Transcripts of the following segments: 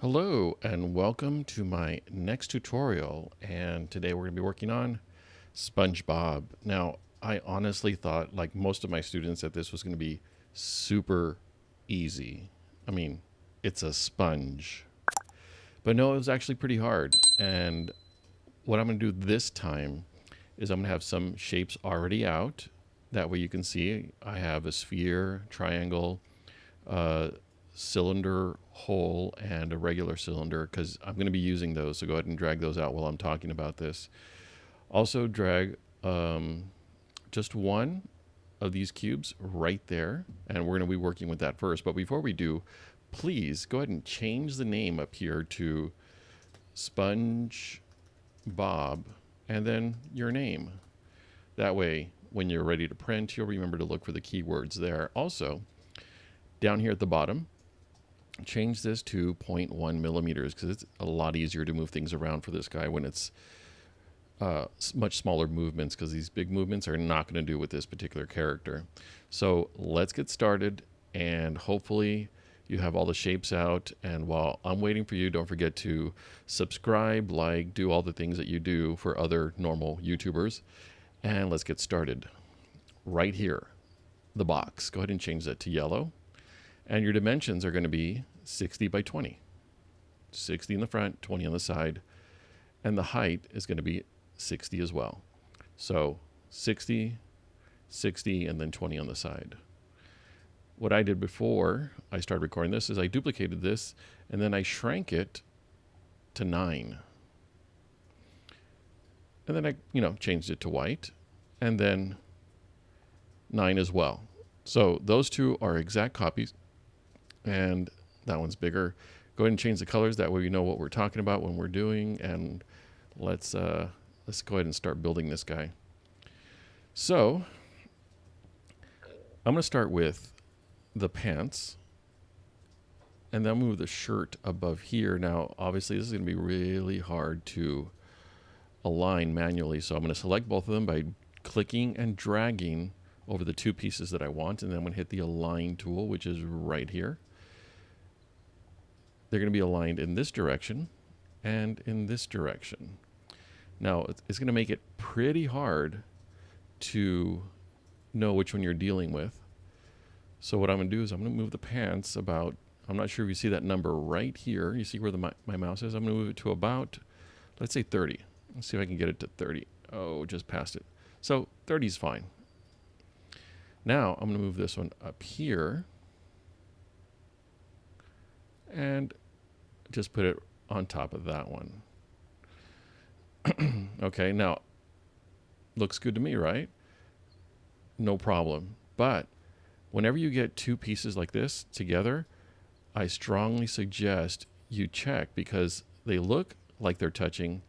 Hello and welcome to my next tutorial, and today we're going to be working on SpongeBob. Now, I honestly thought, like most of my students, that this was going to be super easy. I mean, it's a sponge. But no, it was actually pretty hard. And what I'm going to do this time is I'm going to have some shapes already out. That way you can see I have a sphere, triangle, cylinder, hole, and a regular cylinder because I'm going to be using those. So go ahead and drag those out while I'm talking about this. Also drag just one of these cubes right there, and we're going to be working with that first. But before we do, please go ahead and change the name up here to Sponge Bob and then your name. That way, when you're ready to print, you'll remember to look for the keywords there. Also, down here at the bottom, change this to 0.1 millimeters because it's a lot easier to move things around for this guy when it's much smaller movements, because these big movements are not going to do with this particular character. So let's get started, and hopefully you have all the shapes out. And while I'm waiting for you, don't forget to subscribe, like, do all the things that you do for other normal YouTubers. And let's get started. Right here, the box, go ahead and change that to yellow. And your dimensions are going to be 60 by 20. 60 in the front, 20 on the side. And the height is going to be 60 as well. So 60, 60, and then 20 on the side. What I did before I started recording this is I duplicated this and then I shrank it to 9. And then I, changed it to white and then 9 as well. So those two are exact copies, and that one's bigger. Go ahead and change the colors. That way we know what we're talking about when we're doing. And let's go ahead and start building this guy. So I'm going to start with the pants, and then move the shirt above here. Now, obviously, this is going to be really hard to align manually. So I'm going to select both of them by clicking and dragging over the two pieces that I want, and then I'm going to hit the align tool, which is right here. They're going to be aligned in this direction and in this direction. Now, it's going to make it pretty hard to know which one you're dealing with. So what I'm going to do is I'm going to move the pants about, I'm not sure if you see that number right here. You see where my mouse is? I'm going to move it to about, let's say 30. Let's see if I can get it to 30. Oh, just passed it. So 30 is fine. Now I'm going to move this one up here and just put it on top of that one. Okay, now looks good to me, right? No problem. But whenever you get two pieces like this together, I strongly suggest you check, because they look like they're touching,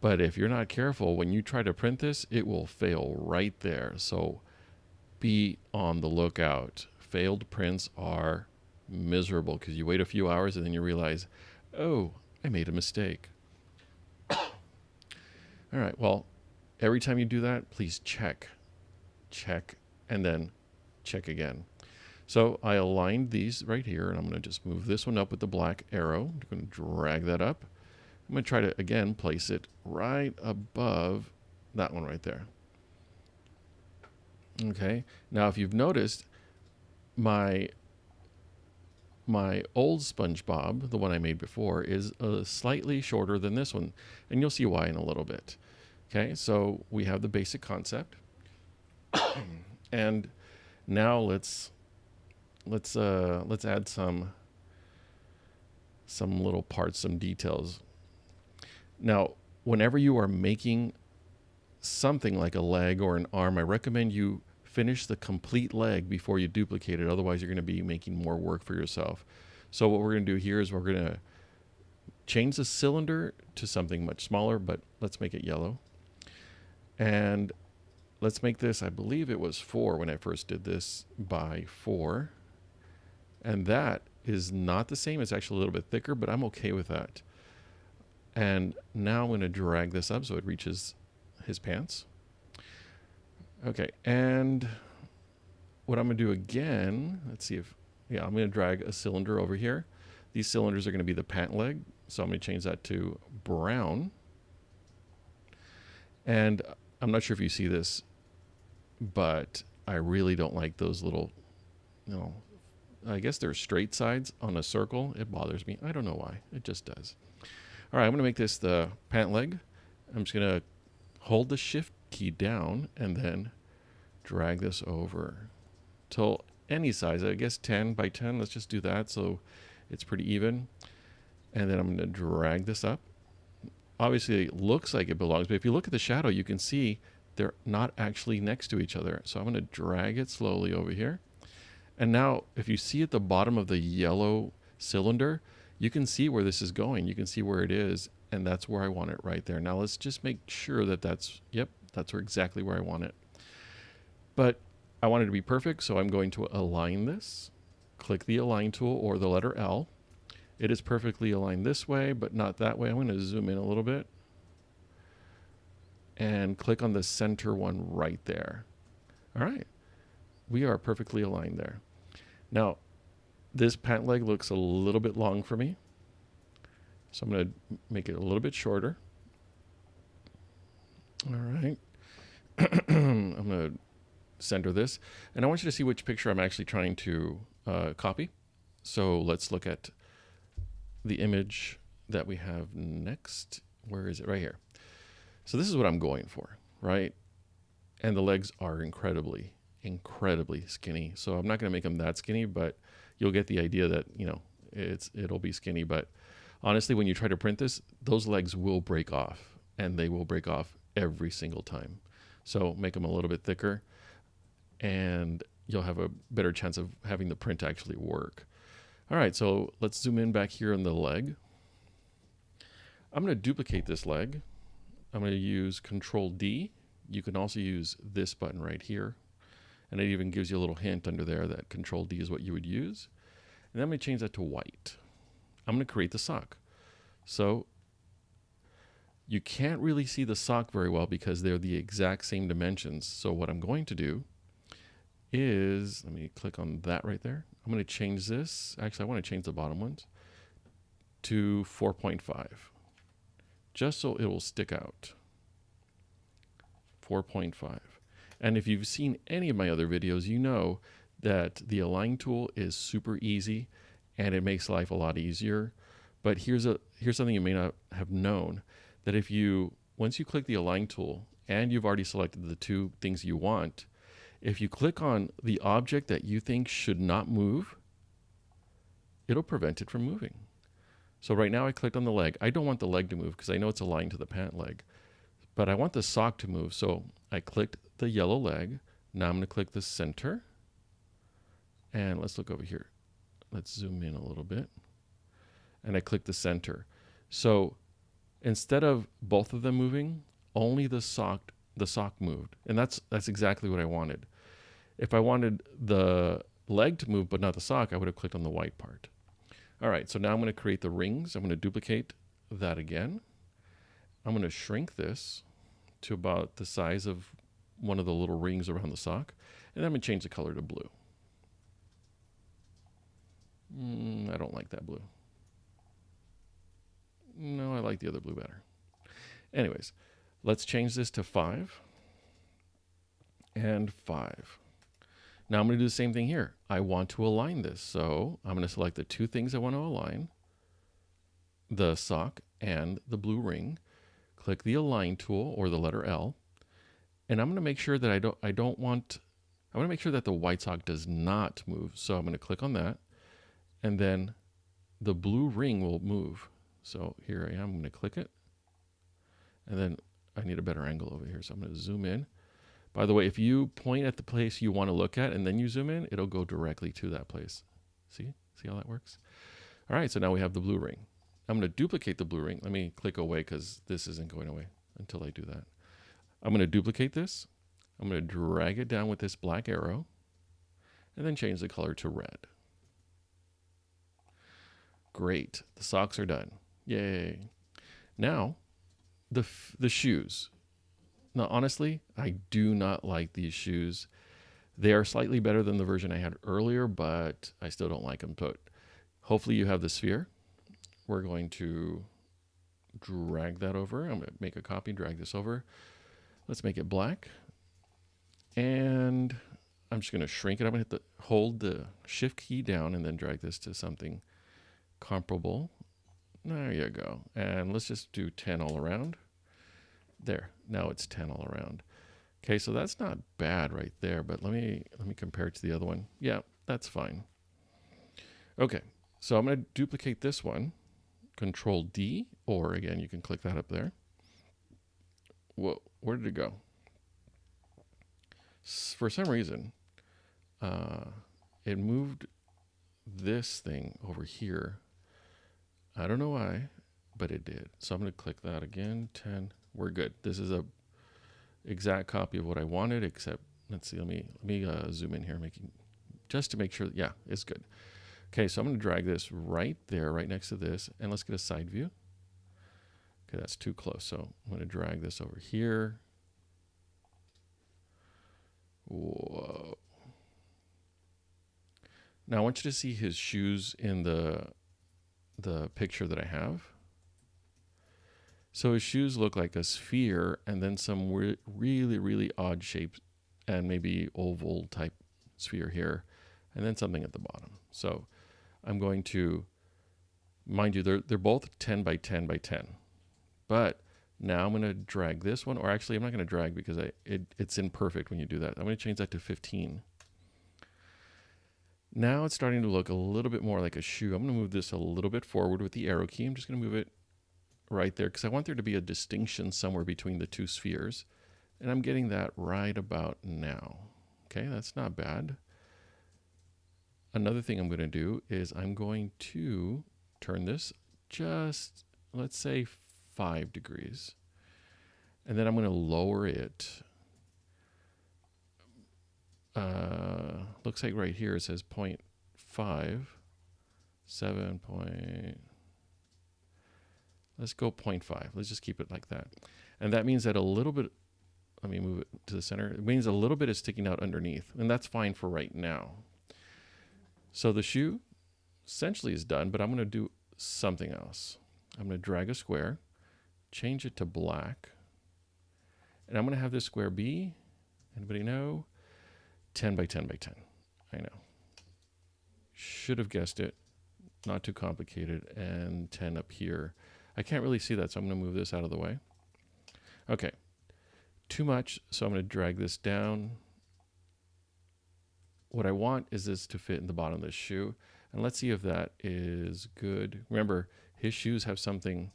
but if you're not careful, when you try to print this, it will fail right there. So be on the lookout. Failed prints are miserable because you wait a few hours and then you realize, oh, I made a mistake. All right, well, every time you do that, please check, and then check again. So I aligned these right here, and I'm going to just move this one up with the black arrow. I'm going to drag that up. I'm going to try to, again, place it right above that one right there. Okay, now if you've noticed, my old SpongeBob, the one I made before, is slightly shorter than this one, and you'll see why in a little bit. Okay, so we have the basic concept, and now let's add some little parts, some details. Now, whenever you are making something like a leg or an arm, I recommend you finish the complete leg before you duplicate it. Otherwise, you're going to be making more work for yourself. So what we're going to do here is we're going to change the cylinder to something much smaller, but let's make it yellow. And let's make this, I believe it was 4 when I first did this, by 4. And that is not the same. It's actually a little bit thicker, but I'm okay with that. And now I'm going to drag this up so it reaches his pants. Okay, and what I'm going to do again, let's see if, yeah, I'm going to drag a cylinder over here. These cylinders are going to be the pant leg. So I'm going to change that to brown. And I'm not sure if you see this, but I really don't like those little, I guess they're straight sides on a circle. It bothers me. I don't know why. It just does. All right, I'm going to make this the pant leg. I'm just going to hold the shift key down and then drag this over till any size. I guess 10 by 10. Let's just do that so it's pretty even. And then I'm going to drag this up. Obviously, it looks like it belongs, but if you look at the shadow, you can see they're not actually next to each other. So I'm going to drag it slowly over here. And now, if you see at the bottom of the yellow cylinder, you can see where this is going. You can see where it is, and that's where I want it right there. Now, let's just make sure that that's exactly where I want it. But I want it to be perfect, so I'm going to align this. Click the Align tool or the letter L. It is perfectly aligned this way, but not that way. I'm going to zoom in a little bit and click on the center one right there. All right. We are perfectly aligned there. Now, this pant leg looks a little bit long for me. So I'm going to make it a little bit shorter. All right. I'm going to center this. And I want you to see which picture I'm actually trying to copy. So let's look at the image that we have next. Where is it? Right here. So this is what I'm going for, right? And the legs are incredibly skinny. So I'm not going to make them that skinny, but you'll get the idea that, it'll be skinny. But honestly, when you try to print this, those legs will break off, and they will break off every single time. So make them a little bit thicker, and you'll have a better chance of having the print actually work. All right, so let's zoom in back here on the leg. I'm going to duplicate this leg. I'm going to use Control D. You can also use this button right here. And it even gives you a little hint under there that Control D is what you would use. And then I'm going to change that to white. I'm going to create the sock. So you can't really see the sock very well because they're the exact same dimensions. So what I'm going to do is, let me click on that right there. I'm going to change this. Actually, I want to change the bottom ones to 4.5, just so it will stick out. 4.5. And if you've seen any of my other videos, you know that the Align tool is super easy and it makes life a lot easier. But here's something you may not have known, that once you click the Align tool and you've already selected the two things you want, if you click on the object that you think should not move, it'll prevent it from moving. So right now I clicked on the leg. I don't want the leg to move because I know it's aligned to the pant leg, but I want the sock to move. So I clicked the yellow leg. Now I'm going to click the center. And let's look over here. Let's zoom in a little bit. And I click the center. So instead of both of them moving, only the sock moved. And that's exactly what I wanted. If I wanted the leg to move but not the sock, I would have clicked on the white part. All right, so now I'm going to create the rings. I'm going to duplicate that again. I'm going to shrink this to about the size of one of the little rings around the sock. And then I'm going to change the color to blue. I don't like that blue. No, I like the other blue better. Anyways, let's change this to 5 and 5. Now I'm going to do the same thing here. I want to align this. So I'm going to select the two things I want to align, the sock and the blue ring. Click the Align tool or the letter L. And I'm going to make sure that I want to make sure that the white sock does not move. So I'm going to click on that. And then the blue ring will move. So here I am. I'm going to click it. And then I need a better angle over here. So I'm going to zoom in. By the way, if you point at the place you want to look at and then you zoom in, it'll go directly to that place. See how that works? All right, so now we have the blue ring. I'm going to duplicate the blue ring. Let me click away because this isn't going away until I do that. I'm going to duplicate this. I'm going to drag it down with this black arrow and then change the color to red. Great, the socks are done. Yay. Now, the shoes. Now, honestly, I do not like these shoes. They are slightly better than the version I had earlier, but I still don't like them. But Hopefully you have the sphere. We're going to drag that over. I'm going to make a copy, drag this over. Let's make it black. And I'm just going to shrink it. I'm going to hold the shift key down and then drag this to something comparable. There you go. And let's just do 10 all around. There. Now it's 10 all around. Okay, so that's not bad right there, but let me compare it to the other one. Yeah, that's fine. Okay, so I'm going to duplicate this one. Control D, or again, you can click that up there. Whoa, where did it go? For some reason, it moved this thing over here. I don't know why, but it did. So I'm going to click that again. 10. We're good. This is a exact copy of what I wanted, except let's see. Let me zoom in here, just to make sure. Yeah, it's good. Okay, so I'm going to drag this right there, right next to this, and let's get a side view. Okay, that's too close. So I'm going to drag this over here. Whoa. Now I want you to see his shoes in the picture that I have. So his shoes look like a sphere and then some really, really odd shapes and maybe oval type sphere here and then something at the bottom. So I'm going to, mind you, they're both 10 by 10 by 10. But now I'm going to drag this one, or actually I'm not going to drag because it's imperfect when you do that. I'm going to change that to 15. Now it's starting to look a little bit more like a shoe. I'm going to move this a little bit forward with the arrow key. I'm just going to move it right there because I want there to be a distinction somewhere between the two spheres. And I'm getting that right about now. Okay, that's not bad. Another thing I'm going to do is I'm going to turn this just, let's say, 5 degrees. And then I'm going to lower it. Looks like right here it says 0.5, 7 point. Let's go 0.5. Let's just keep it like that. And that means that a little bit, let me move it to the center. It means a little bit is sticking out underneath. And that's fine for right now. So the shoe essentially is done, but I'm going to do something else. I'm going to drag a square, change it to black, and I'm going to have this square be, anybody know? 10 by 10 by 10. I know. Should have guessed it. Not too complicated. And 10 up here. I can't really see that, so I'm going to move this out of the way. Okay. Too much, so I'm going to drag this down. What I want is this to fit in the bottom of this shoe. And let's see if that is good. Remember, his shoes have something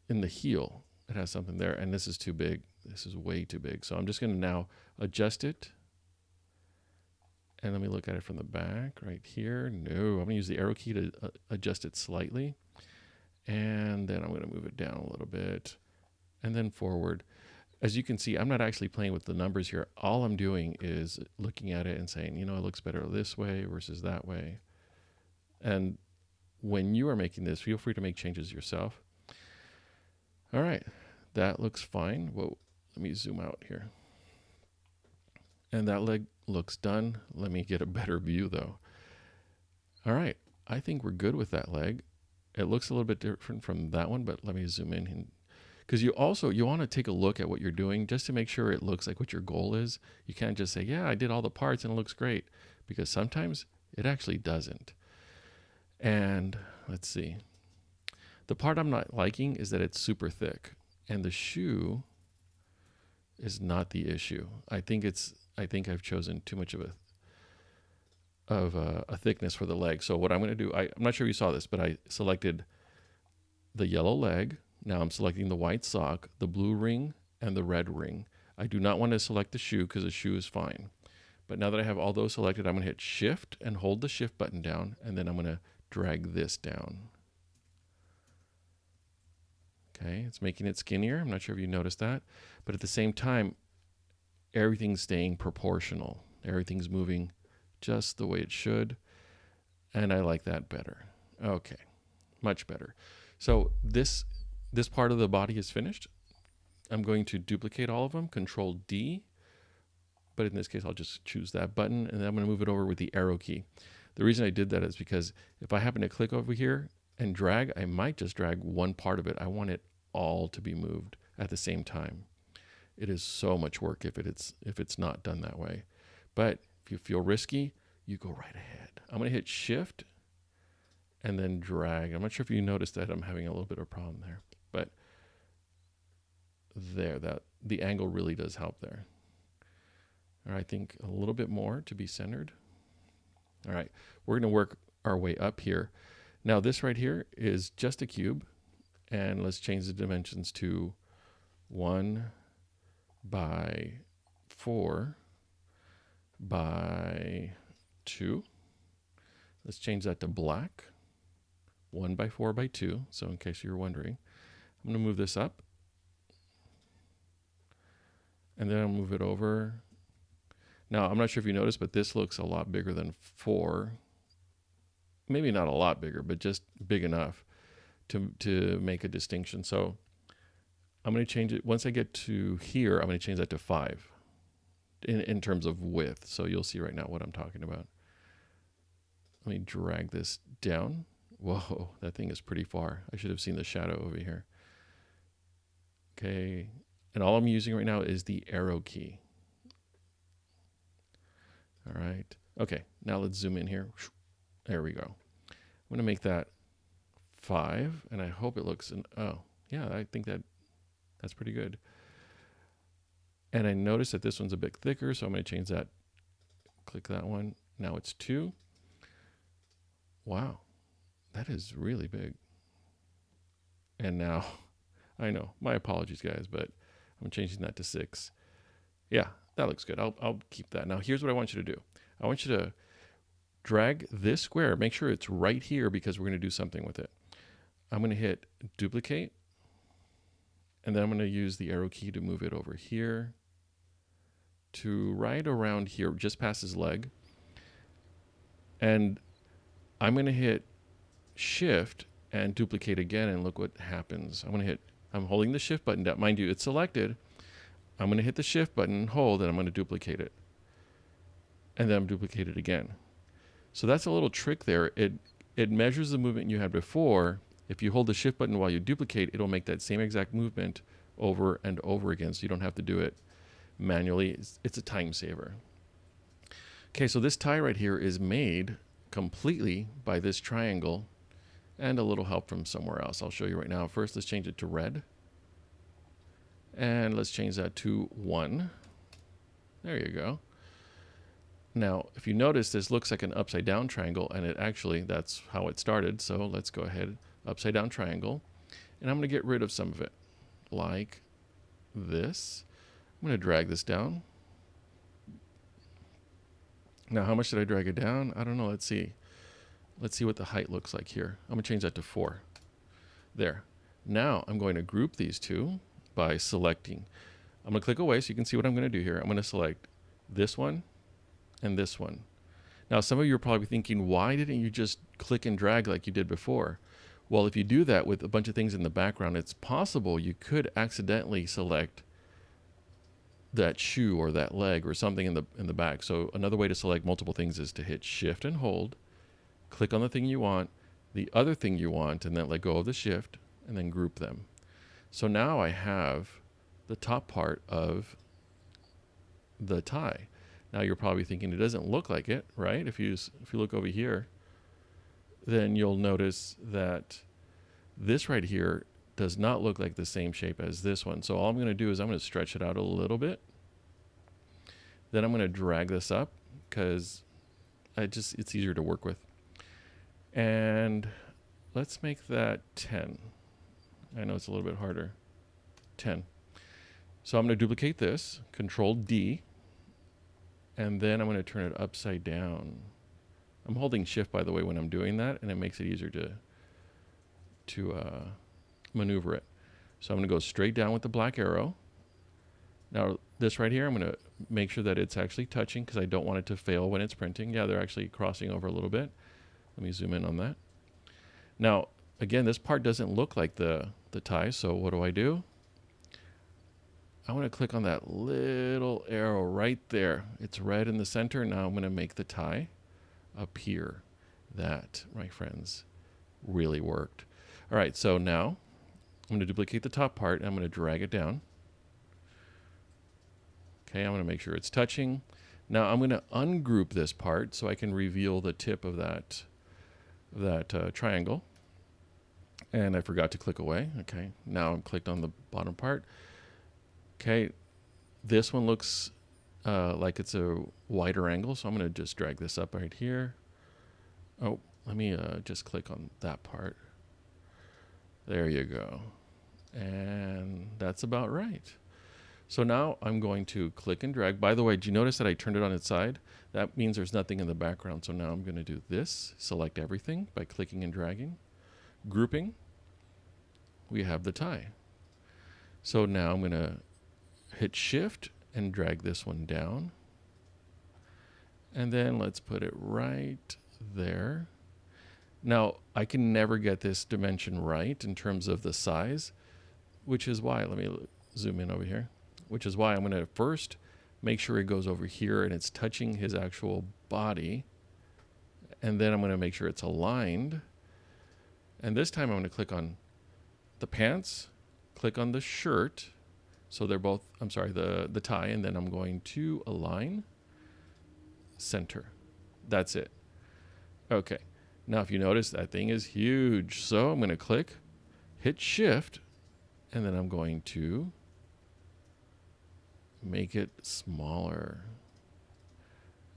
in the heel. It has something there, and this is too big. This is way too big. So I'm just going to now adjust it. And let me look at it from the back right here. No, I'm going to use the arrow key to adjust it slightly. And then I'm going to move it down a little bit and then forward. As you can see, I'm not actually playing with the numbers here. All I'm doing is looking at it and saying, you know, it looks better this way versus that way. And when you are making this, feel free to make changes yourself. All right, that looks fine. Whoa, let me zoom out here. And that leg looks done. Let me get a better view though. All right, I think we're good with that leg. It looks a little bit different from that one, but let me zoom in. Because you want to take a look at what you're doing just to make sure it looks like what your goal is. You can't just say, yeah, I did all the parts and it looks great, because sometimes it actually doesn't. And let's see. The part I'm not liking is that it's super thick, and the shoe is not the issue. I think I've chosen too much of a thickness for the leg. So what I'm going to do, I'm not sure you saw this, but I selected the yellow leg. Now I'm selecting the white sock, the blue ring, and the red ring. I do not want to select the shoe because the shoe is fine. But now that I have all those selected, I'm going to hit Shift and hold the Shift button down, and then I'm going to drag this down. Okay, it's making it skinnier. I'm not sure if you noticed that. But at the same time, everything's staying proportional. Everything's moving just the way it should. And I like that better. Okay, much better. So this part of the body is finished. I'm going to duplicate all of them, Control D. But in this case, I'll just choose that button, and then I'm going to move it over with the arrow key. The reason I did that is because if I happen to click over here and drag, I might just drag one part of it. I want it all to be moved at the same time. It is so much work if it's not done that way. But if you feel risky, you go right ahead. I'm going to hit Shift and then drag. I'm not sure if you noticed that I'm having a little bit of a problem there, but there, that the angle really does help there. All right, I think a little bit more to be centered. All right, we're going to work our way up here. Now this right here is just a cube, and let's change the dimensions to 1 by 4 by 2. Let's change that to black. 1 by 4 by 2. So in case you're wondering, I'm going to move this up, and then I'll move it over. Now I'm not sure if you noticed, but this looks a lot bigger than 4. Maybe not a lot bigger, but just big enough to make a distinction. So I'm going to change it. Once I get to here, I'm going to change that to 5 in terms of width. So you'll see right now what I'm talking about. Let me drag this down. Whoa, that thing is pretty far. I should have seen the shadow over here. Okay, and all I'm using right now is the arrow key. All right, okay, now let's zoom in here. There we go. I'm gonna make that 5, and I hope it looks, oh, yeah, I think that's pretty good. And I noticed that this one's a bit thicker, so I'm gonna change that. Click that one. Now it's 2. Wow, that is really big. And now, I know, my apologies guys, but I'm changing that to 6. Yeah, that looks good. I'll keep that. Now here's what I want you to do. I want you to drag this square, make sure it's right here because we're gonna do something with it. I'm gonna hit duplicate, and then I'm gonna use the arrow key to move it over here to right around here, just past his leg. And I'm going to hit Shift and duplicate again, and look what happens. I'm holding the Shift button down. Mind you, it's selected. I'm going to hit the Shift button and hold, and I'm going to duplicate it. And then I'm duplicate it again. So that's a little trick there. It measures the movement you had before. If you hold the Shift button while you duplicate, it'll make that same exact movement over and over again, so you don't have to do it manually. It's a time saver. Okay, so this tie right here is made completely by this triangle and a little help from somewhere else. I'll show you right now. First, let's change it to red. And let's change that to 1. There you go. Now, if you notice, this looks like an upside down triangle, and that's how it started. So let's go ahead, upside down triangle. And I'm going to get rid of some of it, like this. I'm going to drag this down. Now, how much did I drag it down? I don't know. Let's see. Let's see what the height looks like here. I'm going to change that to 4. There. Now, I'm going to group these two by selecting. I'm going to click away so you can see what I'm going to do here. I'm going to select this one and this one. Now, some of you are probably thinking, why didn't you just click and drag like you did before? Well, if you do that with a bunch of things in the background, it's possible you could accidentally select that shoe or that leg or something in the back. So another way to select multiple things is to hit Shift and hold, click on the thing you want, the other thing you want, and then let go of the Shift and then group them. So now I have the top part of the tie. Now you're probably thinking it doesn't look like it, right? If you look over here, then you'll notice that this right here does not look like the same shape as this one. So all I'm going to do is I'm going to stretch it out a little bit. Then I'm going to drag this up because it's easier to work with. And let's make that 10. I know it's a little bit harder. 10. So I'm going to duplicate this, Control D, and then I'm going to turn it upside down. I'm holding Shift, by the way, when I'm doing that, and it makes it easier to maneuver it. So I'm going to go straight down with the black arrow. Now this right here, I'm going to make sure that it's actually touching because I don't want it to fail when it's printing. Yeah, they're actually crossing over a little bit. Let me zoom in on that. Now, again, this part doesn't look like the tie, so what do? I want to click on that little arrow right there. It's red in the center. Now I'm going to make the tie up here. That, my friends, really worked. All right, so now I'm going to duplicate the top part, and I'm going to drag it down. Okay, I'm going to make sure it's touching. Now I'm going to ungroup this part so I can reveal the tip of that triangle. And I forgot to click away. Okay, now I'm clicked on the bottom part. Okay, this one looks like it's a wider angle, so I'm going to just drag this up right here. Oh, let me just click on that part. There you go. And that's about right. So now I'm going to click and drag. By the way, do you notice that I turned it on its side? That means there's nothing in the background. So now I'm going to do this, select everything by clicking and dragging. Grouping, we have the tie. So now I'm going to hit shift and drag this one down. And then let's put it right there. Now, I can never get this dimension right in terms of the size, which is why, let me zoom in over here, which is why I'm going to first make sure it goes over here and it's touching his actual body. And then I'm going to make sure it's aligned. And this time I'm going to click on the pants, click on the shirt. So they're both, I'm sorry, the tie, and then I'm going to align, center. That's it. Okay. Now if you notice, that thing is huge. So I'm going to click, hit shift, and then I'm going to make it smaller.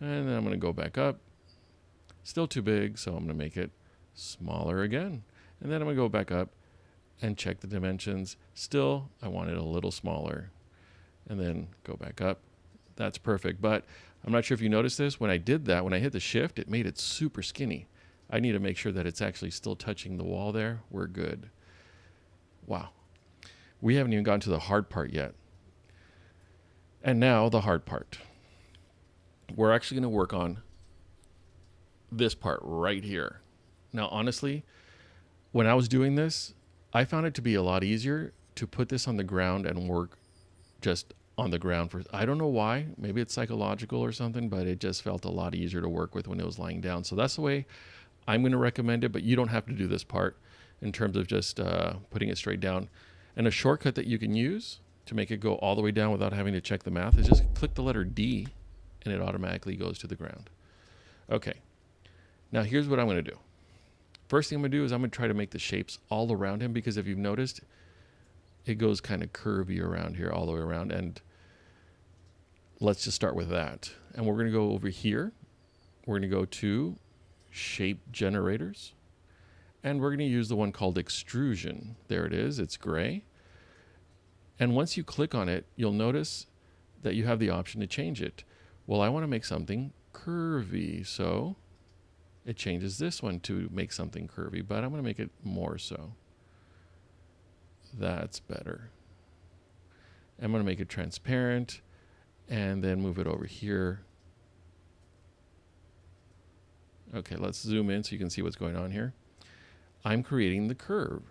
And then I'm going to go back up. Still too big, so I'm going to make it smaller again. And then I'm going to go back up and check the dimensions. Still, I want it a little smaller. And then go back up. That's perfect. But I'm not sure if you noticed this. When I did that, when I hit the shift, it made it super skinny. I need to make sure that it's actually still touching the wall there. We're good. Wow. We haven't even gotten to the hard part yet. And now the hard part. We're actually going to work on this part right here. Now, honestly, when I was doing this, I found it to be a lot easier to put this on the ground and work just on the ground for, I don't know why, maybe it's psychological or something, but it just felt a lot easier to work with when it was lying down. So that's the way I'm going to recommend it, but you don't have to do this part in terms of just putting it straight down. And a shortcut that you can use to make it go all the way down without having to check the math is just click the letter D and it automatically goes to the ground. Okay, now here's what I'm going to do. First thing I'm going to do is I'm going to try to make the shapes all around him, because if you've noticed, it goes kind of curvy around here all the way around. And let's just start with that. And we're going to go over here. We're going to go to shape generators. And we're going to use the one called Extrusion. There it is. It's gray. And once you click on it, you'll notice that you have the option to change it. Well, I want to make something curvy. So it changes this one to make something curvy, but I'm going to make it more so. That's better. I'm going to make it transparent and then move it over here. Okay, let's zoom in so you can see what's going on here. I'm creating the curve.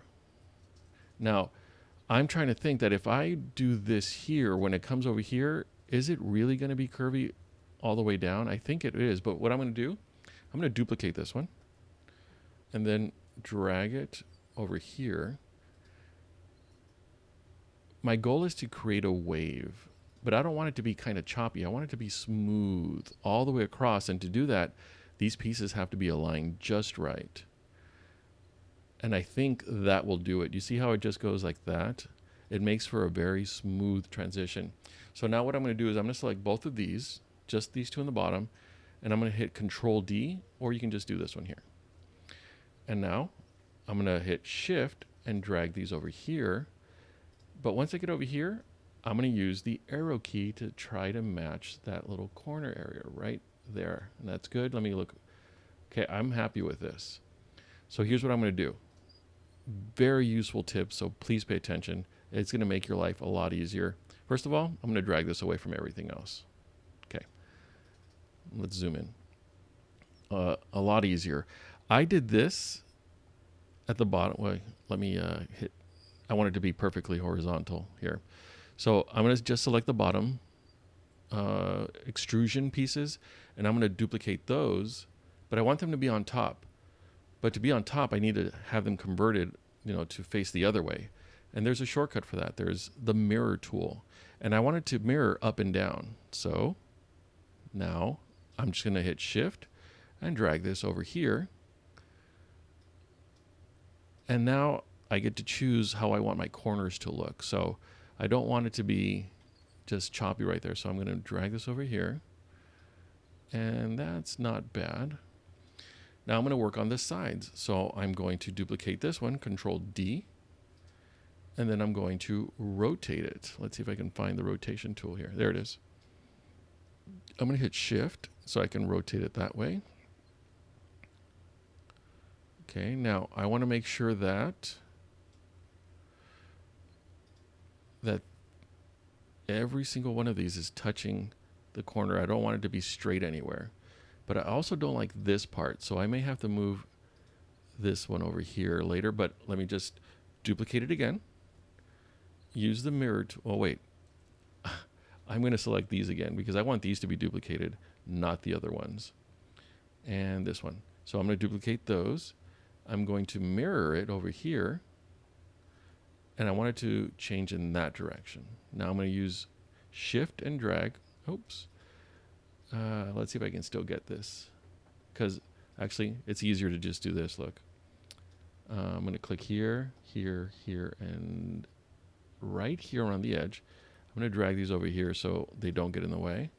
Now, I'm trying to think that if I do this here, when it comes over here, is it really going to be curvy all the way down? I think it is, but what I'm going to do, I'm going to duplicate this one and then drag it over here. My goal is to create a wave, but I don't want it to be kind of choppy. I want it to be smooth all the way across. And to do that, these pieces have to be aligned just right. And I think that will do it. You see how it just goes like that? It makes for a very smooth transition. So now what I'm going to do is I'm going to select both of these, just these two in the bottom, and I'm going to hit Control D, or you can just do this one here. And now I'm going to hit Shift and drag these over here. But once I get over here, I'm going to use the arrow key to try to match that little corner area right there. And that's good. Let me look. Okay, I'm happy with this. So here's what I'm going to do. Very useful tip, so please pay attention. It's going to make your life a lot easier. First of all, I'm going to drag this away from everything else. Okay, let's zoom in. A lot easier. I did this at the bottom. Wait, let me hit. I want it to be perfectly horizontal here. So I'm going to just select the bottom extrusion pieces, and I'm going to duplicate those, but I want them to be on top. But to be on top, I need to have them converted, to face the other way. And there's a shortcut for that. There's the mirror tool. And I want it to mirror up and down. So now I'm just going to hit Shift and drag this over here. And now I get to choose how I want my corners to look. So I don't want it to be just choppy right there. So I'm going to drag this over here. And that's not bad. Now I'm going to work on the sides. So I'm going to duplicate this one, Control D. And then I'm going to rotate it. Let's see if I can find the rotation tool here. There it is. I'm going to hit Shift so I can rotate it that way. Okay, now I want to make sure that every single one of these is touching the corner. I don't want it to be straight anywhere. But I also don't like this part, so I may have to move this one over here later, but let me just duplicate it again. Use the mirror tool. Oh, wait. I'm going to select these again because I want these to be duplicated, not the other ones. And this one. So I'm going to duplicate those. I'm going to mirror it over here. And I want it to change in that direction. Now I'm going to use Shift and drag. Oops. Let's see if I can still get this. Because actually, it's easier to just do this. Look. I'm going to click here, here, here, and right here around the edge. I'm going to drag these over here so they don't get in the way.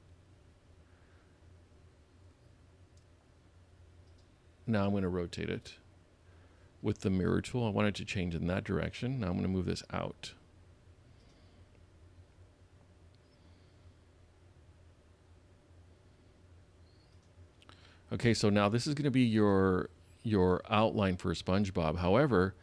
Now I'm going to rotate it with the mirror tool. I want it to change in that direction. Now I'm going to move this out. Okay, so now this is going to be your outline for SpongeBob. However,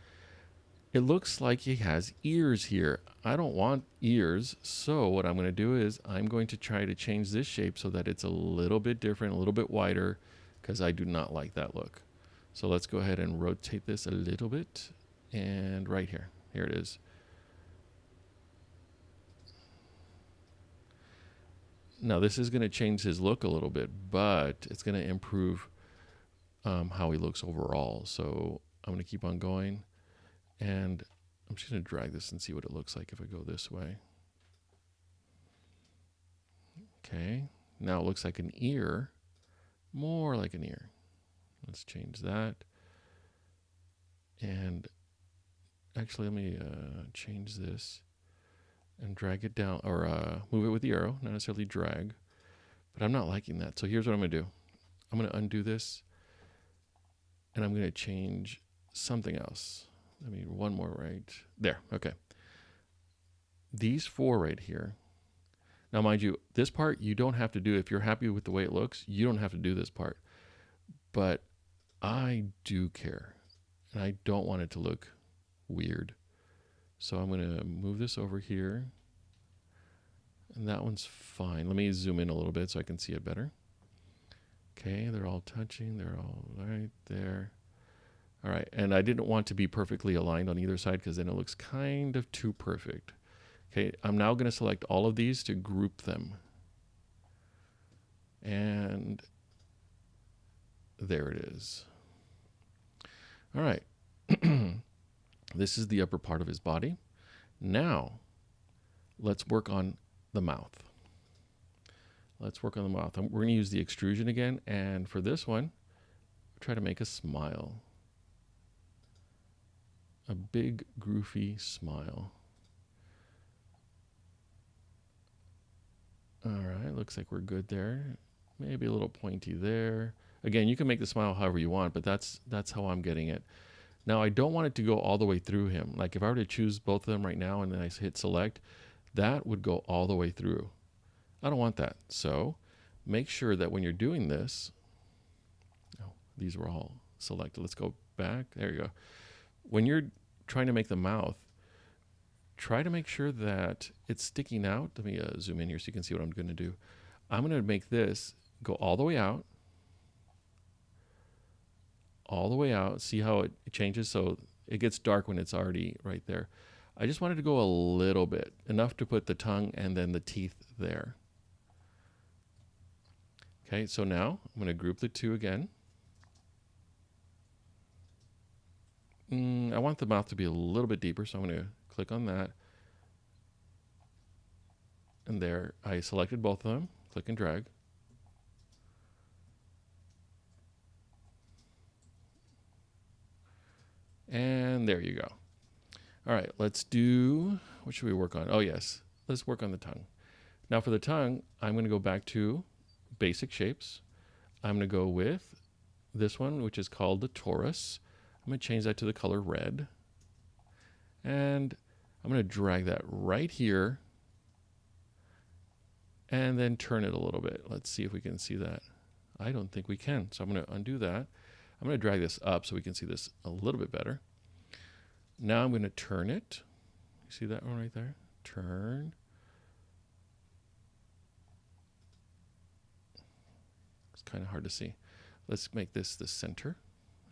it looks like he has ears here. I don't want ears, so what I'm going to do is I'm going to try to change this shape so that it's a little bit different, a little bit wider, because I do not like that look. So let's go ahead and rotate this a little bit, and right here. Here it is. Now this is going to change his look a little bit, but it's going to improve how he looks overall. So I'm going to keep on going. And I'm just going to drag this and see what it looks like if I go this way. Okay, now it looks like an ear, more like an ear. Let's change that. And actually, let me change this and drag it down, or move it with the arrow, not necessarily drag. But I'm not liking that. So here's what I'm going to do. I'm going to undo this, and I'm going to change something else. I mean, one more right there. Okay. These four right here. Now, mind you, this part you don't have to do. If you're happy with the way it looks, you don't have to do this part. But I do care. And I don't want it to look weird. So I'm going to move this over here. And that one's fine. Let me zoom in a little bit so I can see it better. Okay, they're all touching. They're all right there. All right, and I didn't want to be perfectly aligned on either side because then it looks kind of too perfect. Okay, I'm now going to select all of these to group them. And there it is. All right. This is the upper part of his body. Now, let's work on the mouth. Let's work on the mouth. We're going to use the extrusion again, and for this one, try to make a smile. A big, goofy smile. All right, looks like we're good there. Maybe a little pointy there. Again, you can make the smile however you want, but that's how I'm getting it. Now, I don't want it to go all the way through him. Like if I were to choose both of them right now and then I hit select, that would go all the way through. I don't want that. So make sure that when you're doing this, oh, these were all selected. Let's go back. There you go. When you're trying to make the mouth, try to make sure that it's sticking out. Let me zoom in here so you can see what I'm going to do. I'm going to make this go all the way out. All the way out. See how it changes? So it gets dark when it's already right there. I just wanted to go a little bit, enough to put the tongue and then the teeth there. Okay, so now I'm going to group the two again. I want the mouth to be a little bit deeper, so I'm going to click on that. And there, I selected both of them. Click and drag. And there you go. All right, let's do, what should we work on? Oh, yes, let's work on the tongue. Now for the tongue, I'm going to go back to basic shapes. I'm going to go with this one, which is called the torus. I'm going to change that to the color red. And I'm going to drag that right here and then turn it a little bit. Let's see if we can see that. I don't think we can, so I'm going to undo that. I'm going to drag this up so we can see this a little bit better. Now I'm going to turn it. You see that one right there? Turn. It's kind of hard to see. Let's make this the center.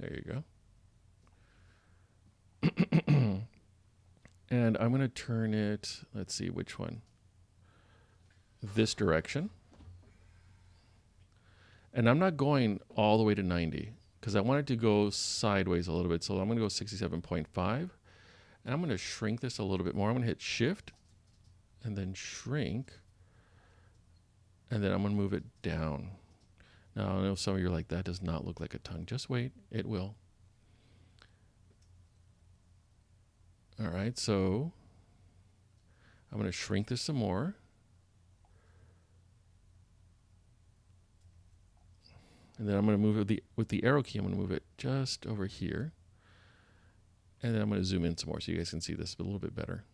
There you go. And I'm going to turn it, let's see which one. This direction. And I'm not going all the way to 90 because I want it to go sideways a little bit. So I'm going to go 67.5. And I'm going to shrink this a little bit more. I'm going to hit Shift and then shrink. And then I'm going to move it down. Now, I know some of you are like, that does not look like a tongue. Just wait. It will. All right. So I'm going to shrink this some more. And then I'm going to move it with the arrow key. I'm going to move it just over here. And then I'm going to zoom in some more so you guys can see this a little bit better.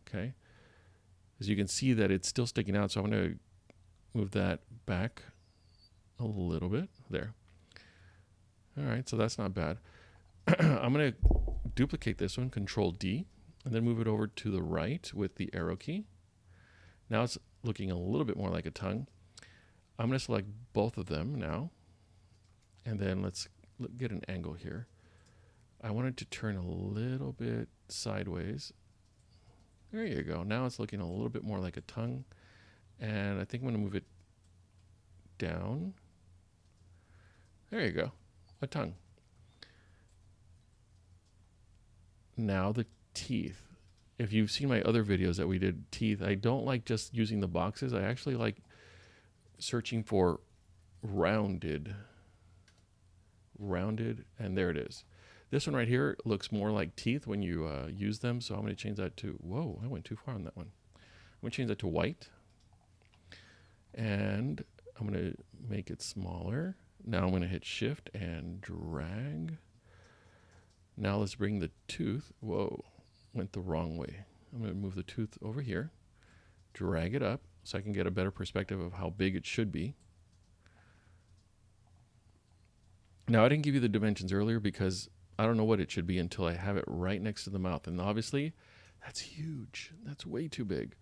Okay. As you can see that it's still sticking out. So I'm going to move that back a little bit. There. All right. So that's not bad. I'm going to duplicate this one, Control D, and then move it over to the right with the arrow key. Now it's looking a little bit more like a tongue. I'm going to select both of them now. And then let's get an angle here. I want it to turn a little bit sideways. There you go. Now it's looking a little bit more like a tongue. And I think I'm going to move it down. There you go. A tongue. Now the teeth. If you've seen my other videos that we did teeth, I don't like just using the boxes. I actually like searching for rounded, and there it is. This one right here looks more like teeth when you use them, so I'm going to change that to, whoa, I went too far on that one. I'm going to change that to white, and I'm going to make it smaller. Now I'm going to hit Shift and drag. Now let's bring the tooth, whoa, went the wrong way. I'm going to move the tooth over here, drag it up so I can get a better perspective of how big it should be. Now, I didn't give you the dimensions earlier because I don't know what it should be until I have it right next to the mouth. And obviously, that's huge. That's way too big.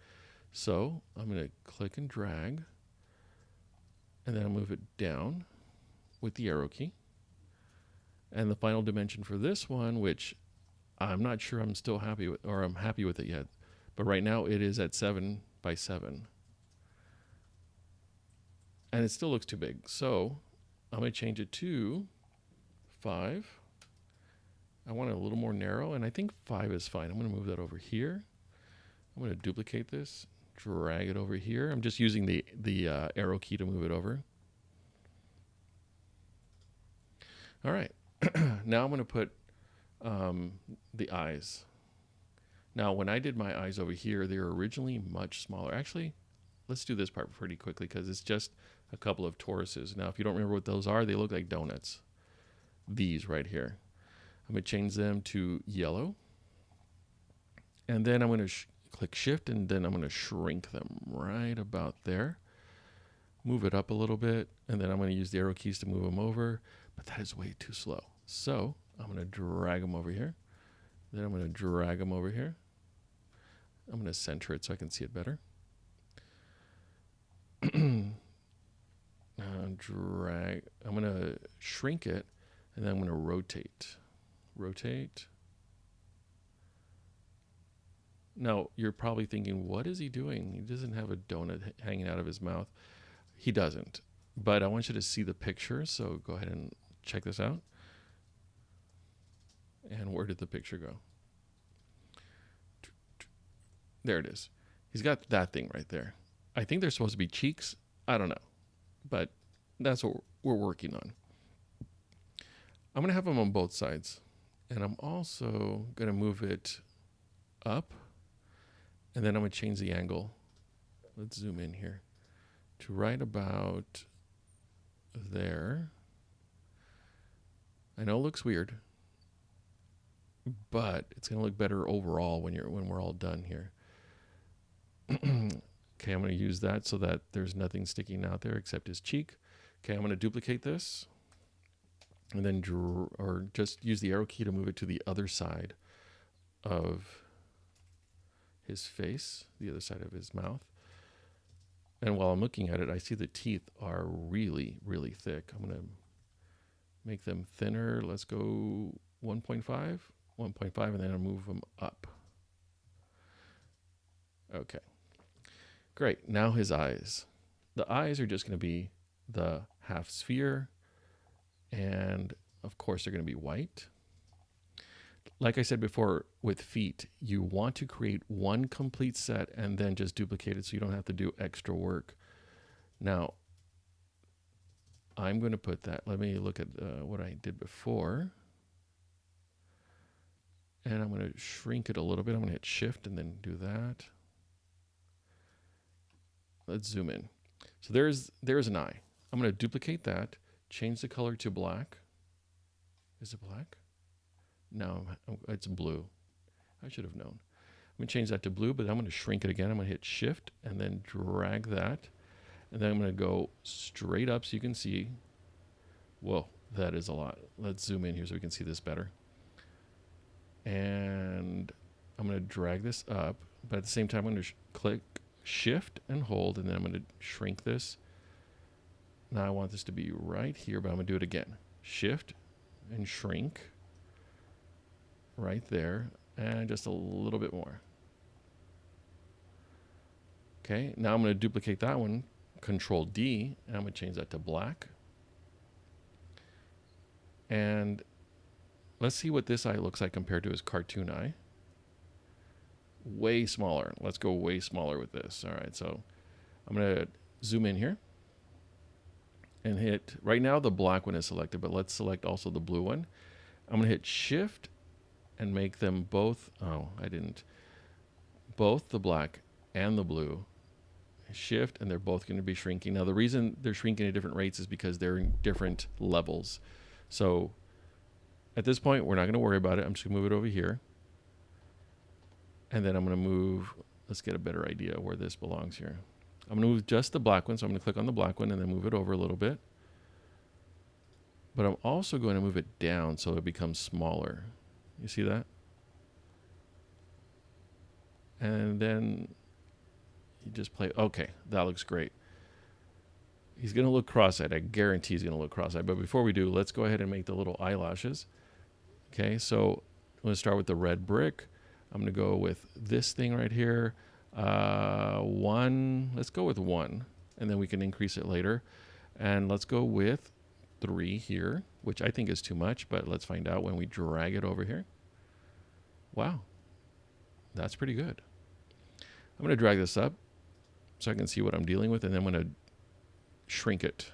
So I'm going to click and drag. And then I'll move it down with the arrow key. And the final dimension for this one, which I'm not sure I'm still happy with, or I'm happy with it yet. But right now, it is at 7 by 7. And it still looks too big. So I'm going to change it to 5. I want it a little more narrow, and I think 5 is fine. I'm going to move that over here. I'm going to duplicate this, drag it over here. I'm just using the arrow key to move it over. All right. Now I'm going to put the eyes. Now, when I did my eyes over here, they were originally much smaller. Actually, let's do this part pretty quickly because it's just a couple of toruses. Now, if you don't remember what those are, they look like donuts. These right here. I'm going to change them to yellow. And then I'm going to click Shift, and then I'm going to shrink them right about there. Move it up a little bit, and then I'm going to use the arrow keys to move them over. But that is way too slow. So I'm going to drag them over here. Then I'm going to drag them over here. I'm going to center it so I can see it better. Drag. I'm going to shrink it, and then I'm going to rotate. Rotate. Now, you're probably thinking, what is he doing? He doesn't have a donut hanging out of his mouth. He doesn't. But I want you to see the picture, so go ahead and check this out. And where did the picture go? There it is. He's got that thing right there. I think they're supposed to be cheeks. I don't know. But that's what we're working on. I'm going to have them on both sides. And I'm also going to move it up. And then I'm going to change the angle. Let's zoom in here to right about there. I know it looks weird, but it's going to look better overall when we're all done here. Okay, I'm going to use that so that there's nothing sticking out there except his cheek. Okay, I'm going to duplicate this and then just use the arrow key to move it to the other side of his face, the other side of his mouth. And while I'm looking at it, I see the teeth are really, really thick. I'm going to make them thinner. Let's go 1.5, 1.5, and then I'll move them up. Okay. Great. Now his eyes. The eyes are just going to be the half sphere, and of course they're going to be white. Like I said before, with feet, you want to create one complete set and then just duplicate it so you don't have to do extra work. Now, I'm going to put that. Let me look at what I did before. And I'm going to shrink it a little bit. I'm going to hit Shift and then do that. Let's zoom in. So there's an eye. I'm going to duplicate that, change the color to black. Is it black? No, it's blue. I should have known. I'm going to change that to blue, but I'm going to shrink it again. I'm going to hit Shift and then drag that. And then I'm going to go straight up so you can see. Whoa, that is a lot. Let's zoom in here so we can see this better. And I'm going to drag this up, but at the same time, I'm going to click Shift and hold, and then I'm going to shrink this. Now I want this to be right here, but I'm going to do it again. Shift and shrink right there, and just a little bit more. Okay, now I'm going to duplicate that one, Control D, and I'm going to change that to black. And let's see what this eye looks like compared to his cartoon eye. Way smaller. Let's go way smaller with this. All right, so I'm going to zoom in here and hit, right now the black one is selected, but let's select also the blue one. I'm going to hit Shift and make them both, both the black and the blue. Shift, and they're both going to be shrinking. Now the reason they're shrinking at different rates is because they're in different levels. So at this point, we're not going to worry about it. I'm just going to move it over here. And then I'm going to move, let's get a better idea where this belongs here. I'm going to move just the black one. So I'm going to click on the black one and then move it over a little bit. But I'm also going to move it down so it becomes smaller. You see that? And then you just play. Okay, that looks great. He's going to look cross-eyed. I guarantee he's going to look cross-eyed. But before we do, let's go ahead and make the little eyelashes. Okay, so I'm going to start with the red brick. I'm going to go with this thing right here. 1. Let's go with 1, and then we can increase it later. And let's go with 3 here, which I think is too much, but let's find out when we drag it over here. Wow, that's pretty good. I'm going to drag this up so I can see what I'm dealing with, and then I'm going to shrink it.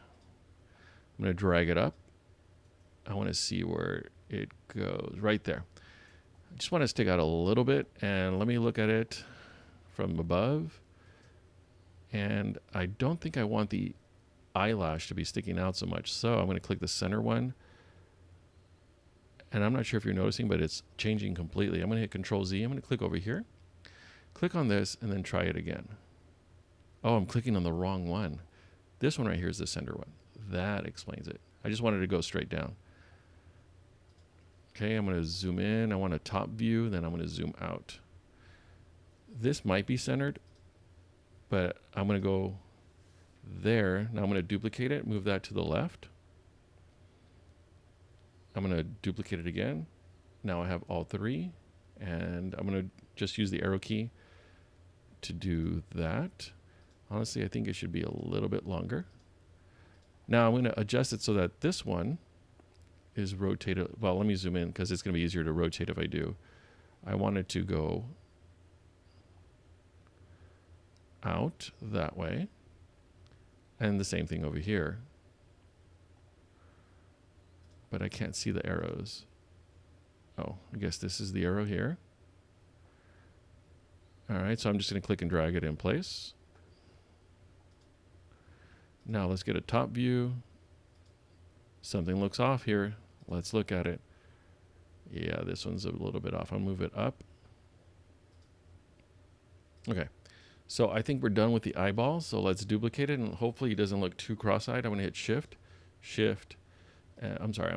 I'm going to drag it up. I want to see where it goes. Right there. I just want to stick out a little bit, and let me look at it from above. And I don't think I want the eyelash to be sticking out so much, so I'm going to click the center one. And I'm not sure if you're noticing, but it's changing completely. I'm going to hit Control Z. I'm going to click over here. Click on this, and then try it again. Oh, I'm clicking on the wrong one. This one right here is the center one. That explains it. I just wanted to go straight down. Okay, I'm going to zoom in. I want a top view, then I'm going to zoom out. This might be centered, but I'm going to go there. Now I'm going to duplicate it, move that to the left. I'm going to duplicate it again. Now I have all 3, and I'm going to just use the arrow key to do that. Honestly, I think it should be a little bit longer. Now I'm going to adjust it so that this one is rotate it. Well, let me zoom in because it's going to be easier to rotate if I do. I want it to go out that way. And the same thing over here. But I can't see the arrows. Oh, I guess this is the arrow here. All right, so I'm just going to click and drag it in place. Now let's get a top view. Something looks off here. Let's look at it. Yeah, this one's a little bit off. I'll move it up. Okay, so I think we're done with the eyeball. So let's duplicate it, and hopefully it doesn't look too cross-eyed. I'm going to hit Shift, Shift. I'm sorry,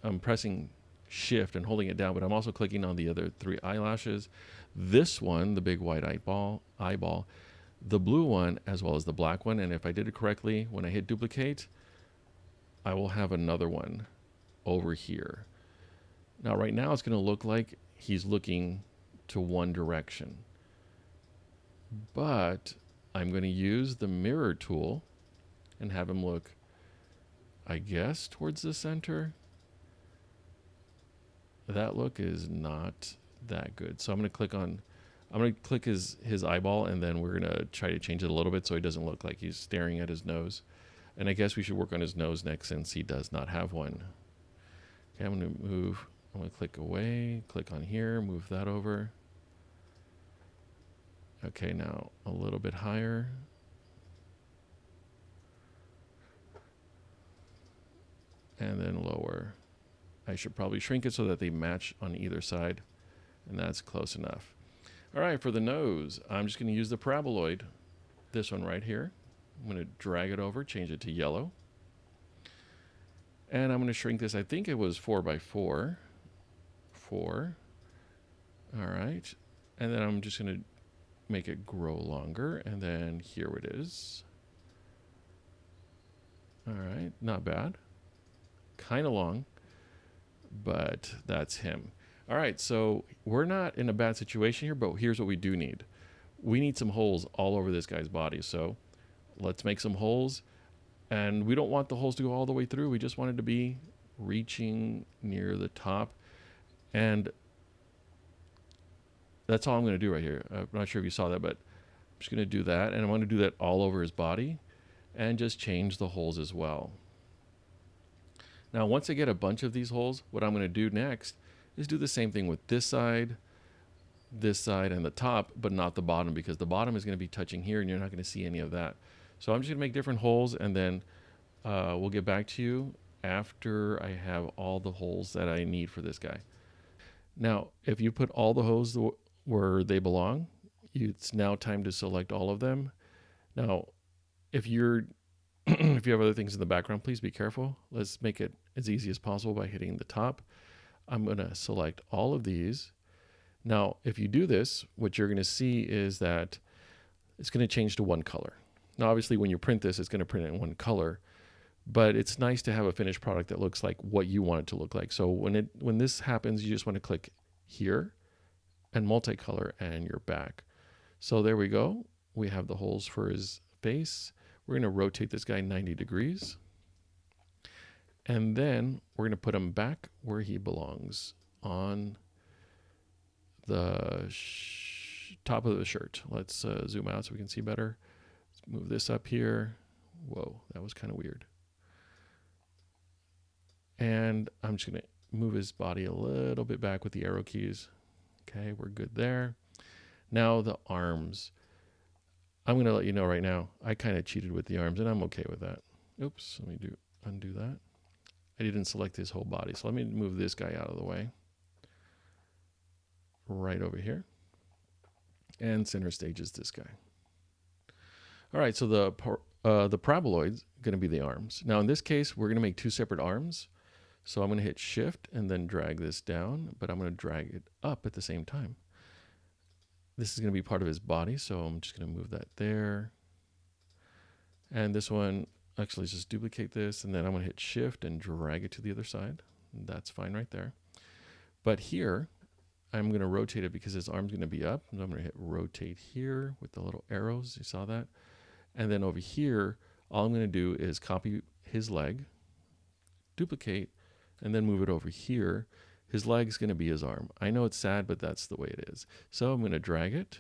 I'm pressing Shift and holding it down, but I'm also clicking on the other 3 eyelashes. This one, the big white eyeball, the blue one, as well as the black one. And if I did it correctly, when I hit duplicate, I will have another one over here. Now, right now, it's going to look like he's looking to one direction. But I'm going to use the mirror tool and have him look, I guess, towards the center. That look is not that good. So I'm going to click his eyeball, and then we're going to try to change it a little bit so he doesn't look like he's staring at his nose. And I guess we should work on his nose next since he does not have one. Okay, I'm going to click away, click on here, move that over. Okay, now a little bit higher. And then lower. I should probably shrink it so that they match on either side. And that's close enough. All right, for the nose, I'm just going to use the Paraboloid. This one right here. I'm going to drag it over, change it to yellow. And I'm going to shrink this. I think it was 4x4. 4. All right. And then I'm just going to make it grow longer. And then here it is. All right, not bad. Kind of long, but that's him. All right, so we're not in a bad situation here, but here's what we do need. We need some holes all over this guy's body. So let's make some holes. And we don't want the holes to go all the way through. We just want it to be reaching near the top. And that's all I'm going to do right here. I'm not sure if you saw that, but I'm just going to do that. And I'm going to do that all over his body and just change the holes as well. Now, once I get a bunch of these holes, what I'm going to do next is do the same thing with this side, and the top, but not the bottom, because the bottom is going to be touching here and you're not going to see any of that. So I'm just going to make different holes, and then we'll get back to you after I have all the holes that I need for this guy. Now, if you put all the holes where they belong, it's now time to select all of them. Now, if you're if you have other things in the background, please be careful. Let's make it as easy as possible by hitting the top. I'm going to select all of these. Now, if you do this, what you're going to see is that it's going to change to one color. Now, obviously, when you print this, it's going to print it in one color, but it's nice to have a finished product that looks like what you want it to look like. So when this happens, you just want to click here and multicolor, and you're back. So there we go. We have the holes for his face. We're going to rotate this guy 90 degrees. And then we're going to put him back where he belongs on the top of the shirt. Let's zoom out so we can see better. Let's move this up here. Whoa, that was kind of weird. And I'm just going to move his body a little bit back with the arrow keys. Okay, we're good there. Now the arms. I'm going to let you know right now, I kind of cheated with the arms, and I'm okay with that. Oops, let me undo that. I didn't select his whole body, so let me move this guy out of the way. Right over here. And center stage is this guy. All right, so the Paraboloids going to be the arms. Now, in this case, we're going to make 2 separate arms. So I'm going to hit Shift and then drag this down, but I'm going to drag it up at the same time. This is going to be part of his body, so I'm just going to move that there. And this one, actually, let's just duplicate this, and then I'm going to hit Shift and drag it to the other side. That's fine right there. But here, I'm going to rotate it because his arm's going to be up. And I'm going to hit Rotate here with the little arrows. You saw that? And then over here, all I'm going to do is copy his leg, duplicate, and then move it over here, his leg's going to be his arm. I know it's sad, but that's the way it is. So I'm going to drag it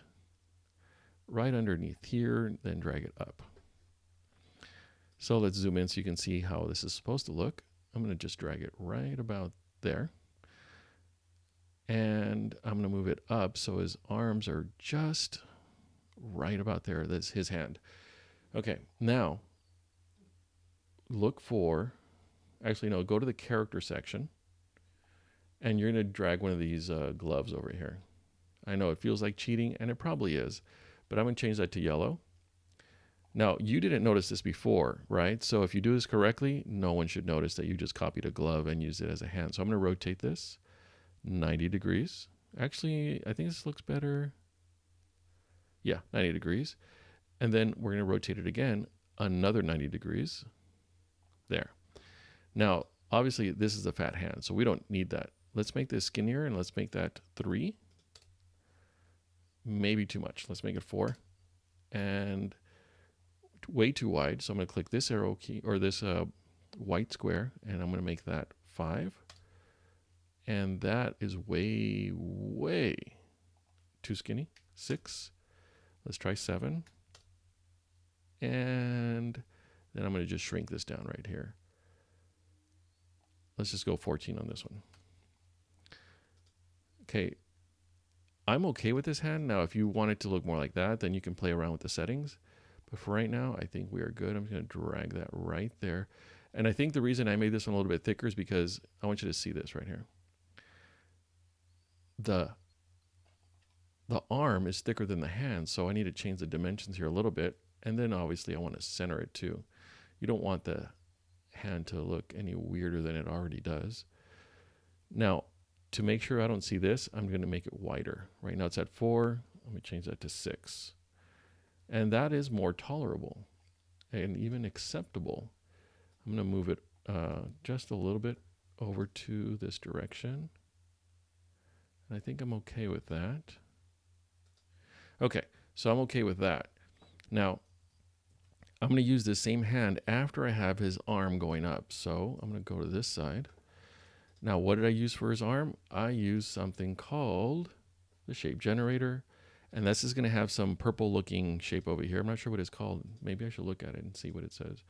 right underneath here, then drag it up. So let's zoom in so you can see how this is supposed to look. I'm going to just drag it right about there. And I'm going to move it up so his arms are just right about there. That's his hand. Okay, now look for, actually no, go to the character section, and you're going to drag one of these gloves over here. I know it feels like cheating, and it probably is, but I'm going to change that to yellow. Now, you didn't notice this before, right? So if you do this correctly, no one should notice that you just copied a glove and used it as a hand. So I'm going to rotate this 90 degrees. Actually, I think this looks better. Yeah, 90 degrees. And then we're going to rotate it again, another 90 degrees. There. Now, obviously, this is a fat hand, so we don't need that. Let's make this skinnier, and let's make that 3. Maybe too much. Let's make it 4. And way too wide, so I'm going to click this arrow key, or this white square, and I'm going to make that 5. And that is way, way too skinny. 6. Let's try 7. And then I'm going to just shrink this down right here. Let's just go 14 on this one. Okay. I'm okay with this hand. Now, if you want it to look more like that, then you can play around with the settings. But for right now, I think we are good. I'm just going to drag that right there. And I think the reason I made this one a little bit thicker is because I want you to see this right here. The arm is thicker than the hand, so I need to change the dimensions here a little bit. And then obviously I want to center it too. You don't want the hand to look any weirder than it already does. Now, to make sure I don't see this, I'm going to make it wider. Right now it's at 4. I'm going to change that to 6. And that is more tolerable and even acceptable. I'm going to move it just a little bit over to this direction. And I think I'm okay with that. Okay, so I'm okay with that. Now, I'm going to use the same hand after I have his arm going up. So I'm going to go to this side. Now, what did I use for his arm? I used something called the shape generator. And this is going to have some purple looking shape over here. I'm not sure what it's called. Maybe I should look at it and see what it says.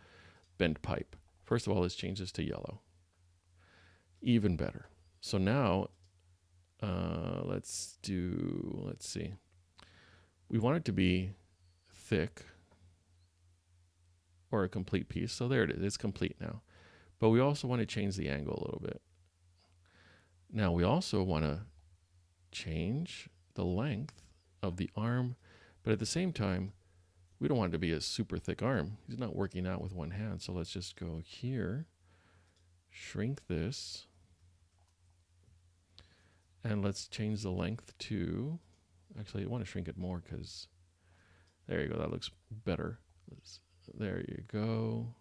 Bent pipe. First of all, let's change this to yellow. Even better. So now, let's see. We want it to be thick or a complete piece. So there it is. It's complete now. But we also want to change the angle a little bit. Now we also want to change the length of the arm, but at the same time, we don't want it to be a super thick arm. He's not working out with one hand. So let's just go here, shrink this, and let's change the length to, actually I want to shrink it more because, there you go, that looks better. There you go.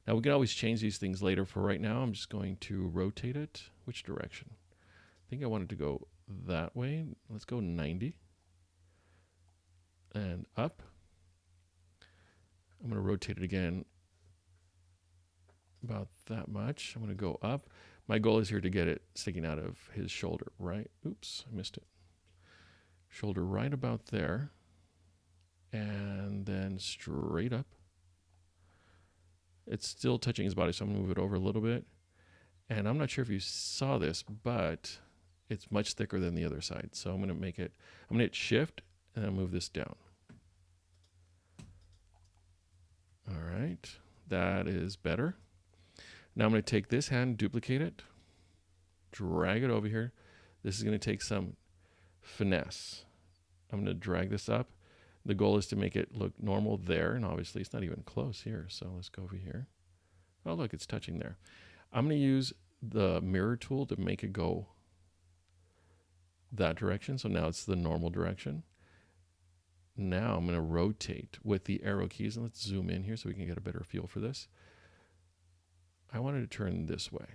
Now we can always change these things later. For right now, I'm just going to rotate it. Which direction? I think I wanted to go that way. Let's go 90 and up. I'm going to rotate it again about that much. I'm going to go up. My goal is here to get it sticking out of his shoulder, right? Oops, I missed it. Shoulder right about there. And then straight up. It's still touching his body, so I'm going to move it over a little bit. And I'm not sure if you saw this, but it's much thicker than the other side. So I'm going to make it, I'm going to hit shift and I'll move this down. All right, that is better. Now I'm going to take this hand, duplicate it, drag it over here. This is going to take some finesse. I'm going to drag this up. The goal is to make it look normal there, and obviously it's not even close here. So let's go over here. Oh, look, it's touching there. I'm going to use the mirror tool to make it go that direction. So now it's the normal direction. Now I'm going to rotate with the arrow keys, and let's zoom in here so we can get a better feel for this. I wanted to turn this way.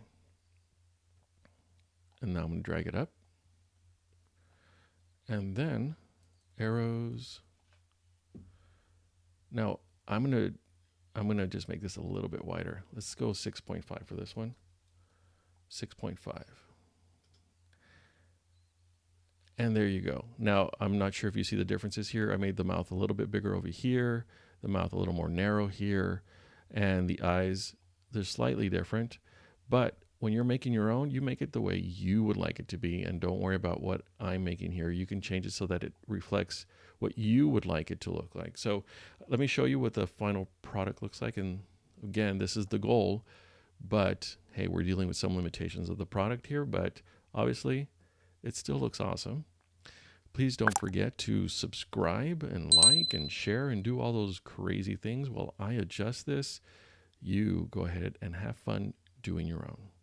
And now I'm going to drag it up. And then arrows. Now I'm going to just make this a little bit wider. Let's go 6.5 for this one. 6.5. And there you go. Now, I'm not sure if you see the differences here. I made the mouth a little bit bigger over here, the mouth a little more narrow here, and the eyes, they're slightly different. But when you're making your own, you make it the way you would like it to be, and don't worry about what I'm making here. You can change it so that it reflects what you would like it to look like. So let me show you what the final product looks like. And again, this is the goal, but hey, we're dealing with some limitations of the product here, but obviously it still looks awesome. Please don't forget to subscribe and like and share and do all those crazy things while I adjust this. You go ahead and have fun doing your own.